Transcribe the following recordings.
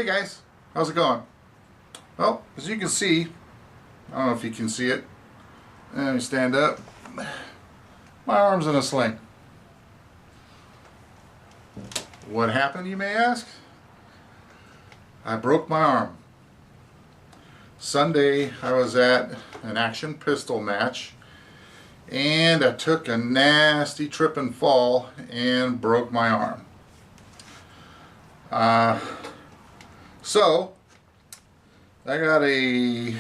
Hey guys, how's it going? Well, as you can see, I don't know if you can see it. Let me stand up. My arm's in a sling. What happened, you may ask? I broke my arm. Sunday, I was at an action pistol match and I took a nasty trip and fall and broke my arm. So I got a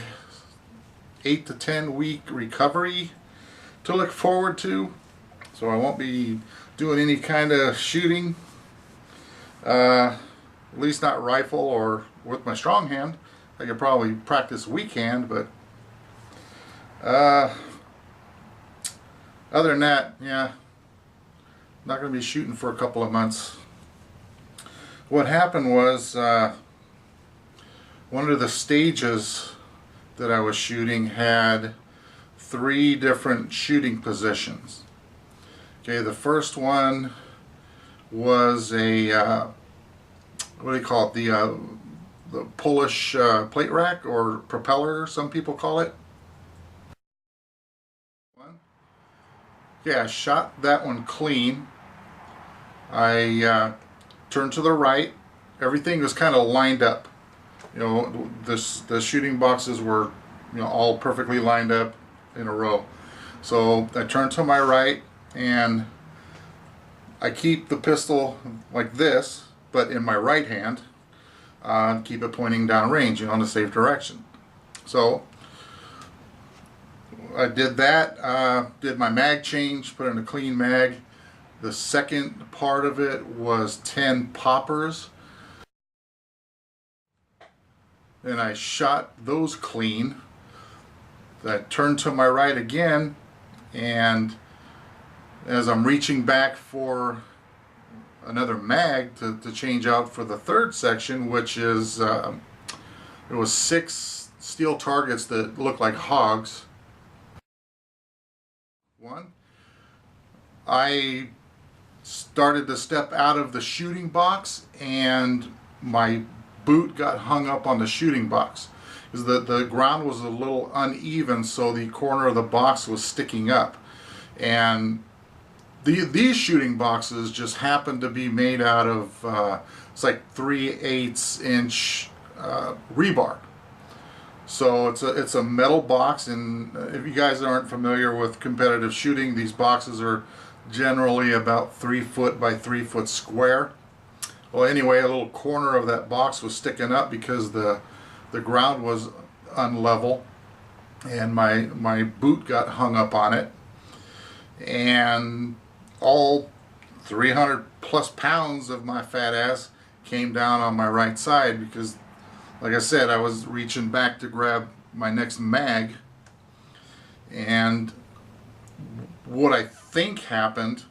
8 to 10 week recovery to look forward to, so I won't be doing any kind of shooting, at least not rifle or with my strong hand. I could probably practice weak hand, but other than that, yeah, not going to be shooting for a couple of months. What happened was one of the stages that I was shooting had 3 different shooting positions. Okay, the first one was a what do you call it? The Polish plate rack or propeller, some people call it. Yeah, I shot that one clean. I turned to the right. Everything was kind of lined up. You know, the shooting boxes were, all perfectly lined up in a row. So I turned to my right and I keep the pistol like this, but in my right hand, keep it pointing down range, in a safe direction. So I did that, did my mag change, put in a clean mag. The second part of it was 10 poppers, and I shot those clean. I turned to my right again, and as I'm reaching back for another mag to change out for the third section, which is there was 6 steel targets that looked like hogs. I started to step out of the shooting box and my boot got hung up on the shooting box because the ground was a little uneven, so the corner of the box was sticking up. And these shooting boxes just happened to be made out of it's like 3/8 inch rebar. So it's a metal box, and if you guys aren't familiar with competitive shooting, these boxes are generally about 3 foot by 3 foot square. Well, anyway, a little corner of that box was sticking up because the ground was unlevel, and my boot got hung up on it, and all 300 plus pounds of my fat ass came down on my right side because, like I said, I was reaching back to grab my next mag, and what I think happened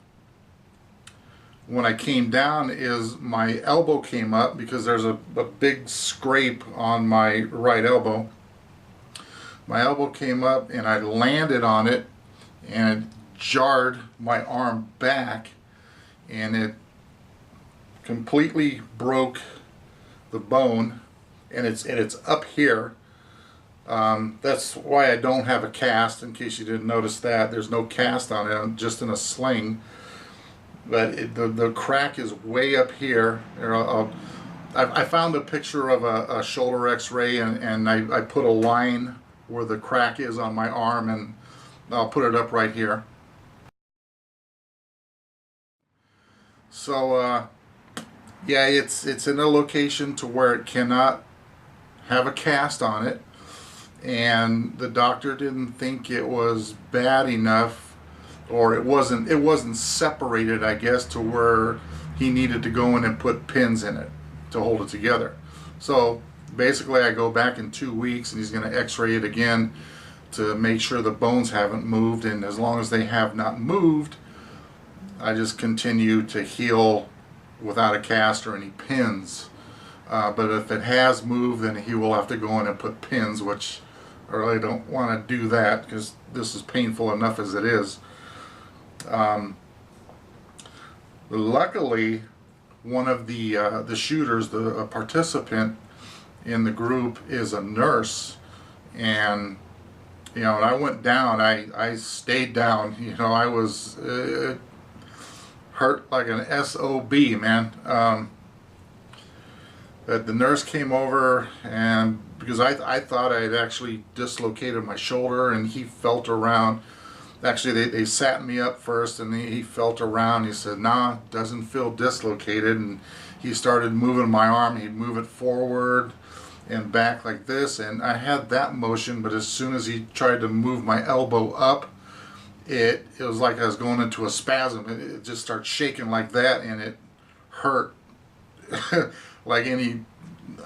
when I came down is my elbow came up because there's a big scrape on my right elbow. My elbow came up and I landed on it, and it jarred my arm back, and it completely broke the bone, and it's up here. That's why I don't have a cast, in case you didn't notice that. There's no cast on it, I'm just in a sling. But the crack is way up here. I found a picture of a shoulder x-ray, and I put a line where the crack is on my arm, and I'll put it up right here. So yeah, it's in a location to where it cannot have a cast on it, and the doctor didn't think it was bad enough, or it wasn't separated, I guess, to where he needed to go in and put pins in it to hold it together. So basically I go back in 2 weeks and he's going to x-ray it again to make sure the bones haven't moved, and as long as they have not moved, I just continue to heal without a cast or any pins. But if it has moved, then he will have to go in and put pins, which I really don't want to do that because this is painful enough as it is. Luckily, one of the shooters, a participant in the group, is a nurse, and you know, and I went down. I stayed down. You know, I was hurt like an SOB, man. But the nurse came over, and because I thought I had actually dislocated my shoulder, and he felt around. Actually, they sat me up first, and he felt around. He said, "Nah, doesn't feel dislocated." And he started moving my arm. He'd move it forward and back like this, and I had that motion. But as soon as he tried to move my elbow up, it was like I was going into a spasm. It just started shaking like that, and it hurt like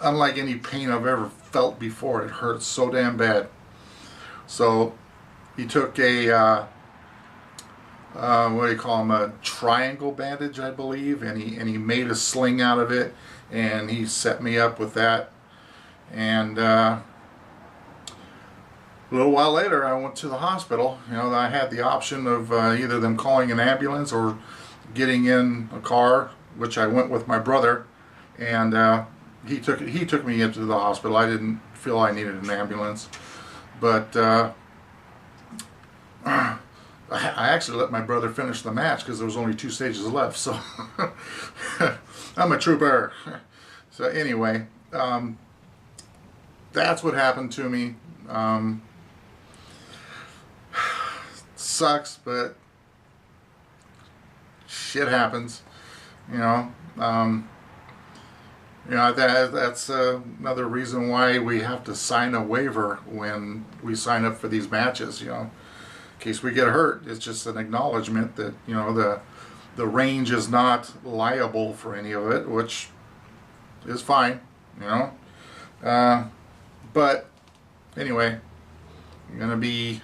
unlike any pain I've ever felt before. It hurt so damn bad. So he took a what do you call them, a triangle bandage, I believe, and he made a sling out of it, and he set me up with that. And a little while later, I went to the hospital. You know, I had the option of either them calling an ambulance or getting in a car, which I went with my brother, and he took me into the hospital. I didn't feel I needed an ambulance, but I actually let my brother finish the match because there was only 2 stages left. So I'm a trooper. So anyway, that's what happened to me. Sucks, but shit happens. You know. You know, that's another reason why we have to sign a waiver when we sign up for these matches. You know, in case we get hurt, it's just an acknowledgement that, you know, the range is not liable for any of it, which is fine. You know, but anyway, I'm gonna be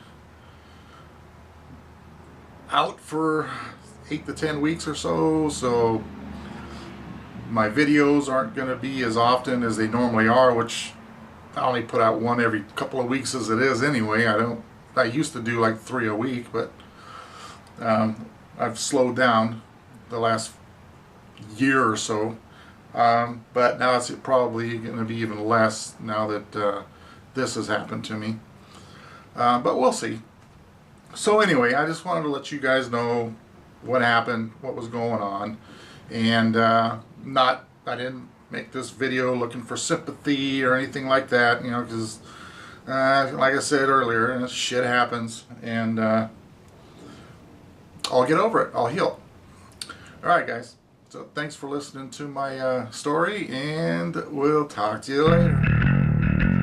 out for 8 to 10 weeks or so. So my videos aren't going to be as often as they normally are, which I only put out one every couple of weeks as it is anyway. I used to do like 3 a week, but I've slowed down the last year or so. But now it's probably going to be even less now that this has happened to me. But we'll see. So anyway, I just wanted to let you guys know what happened, what was going on, and I didn't make this video looking for sympathy or anything like that, you know, because like I said earlier, shit happens, and I'll get over it. I'll heal. Alright guys, so thanks for listening to my story, and we'll talk to you later.